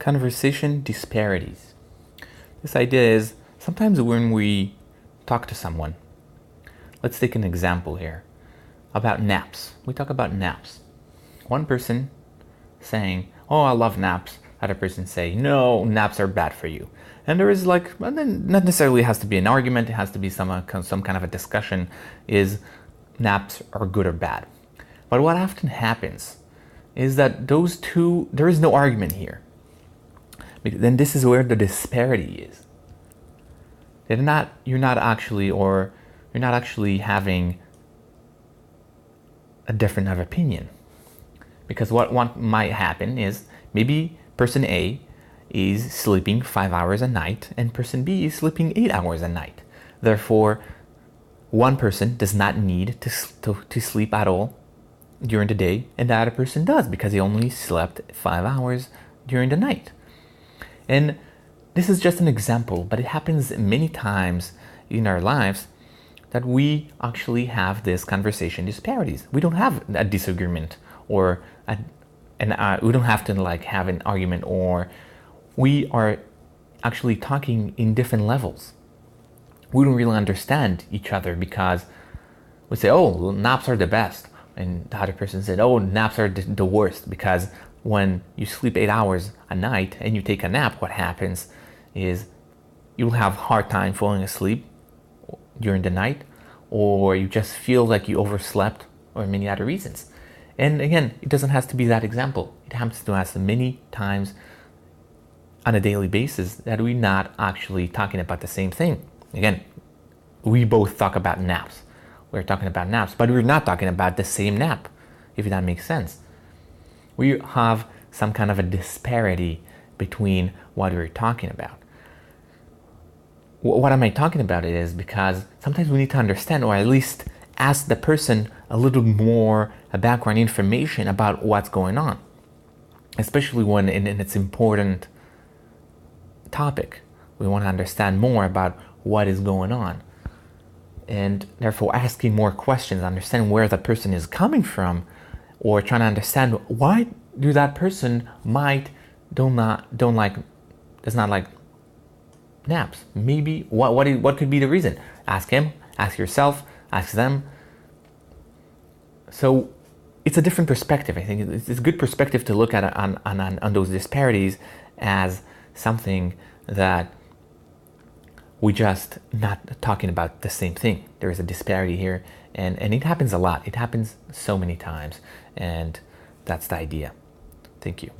Conversation disparities. This idea is sometimes when we talk to someone, let's take an example here about naps. We talk about naps. One person saying, "Oh, I love naps." Other person say, "No, naps are bad for you." And there is not necessarily has to be an argument. It has to be some kind of a discussion. Is naps are good or bad? But what often happens is that those two, there is no argument here. Then this is where the disparity is. You're not actually having a different of opinion. Because what might happen is maybe person A is sleeping 5 hours a night and person B is sleeping 8 hours a night. Therefore, one person does not need to sleep at all during the day, and the other person does because he only slept 5 hours during the night. And this is just an example, but it happens many times in our lives that we actually have this conversation disparities. We don't have a disagreement we don't have to have an argument, or we are actually talking in different levels. We don't really understand each other because we say, "Oh, naps are the best," and the other person said, "Oh, naps are the worst," because when you sleep 8 hours a night and you take a nap, what happens is you'll have a hard time falling asleep during the night, or you just feel like you overslept, or many other reasons. And again, it doesn't have to be that example. It happens to us many times on a daily basis that we're not actually talking about the same thing. Again, we both talk about naps. We're talking about naps, but we're not talking about the same nap, if that makes sense. We have some kind of a disparity between what we're talking about. What am I talking about it is because sometimes we need to understand, or at least ask the person a little more background information about what's going on, especially when it's important topic. We want to understand more about what is going on, and therefore asking more questions, understand where the person is coming from, or trying to understand why do that person does not like naps. Maybe what could be the reason? Ask him, ask yourself, ask them. So it's a different perspective. I think it's a good perspective to look at on those disparities as something that we just not talking about the same thing. There is a disparity here, and it happens a lot. It happens so many times, and that's the idea. Thank you.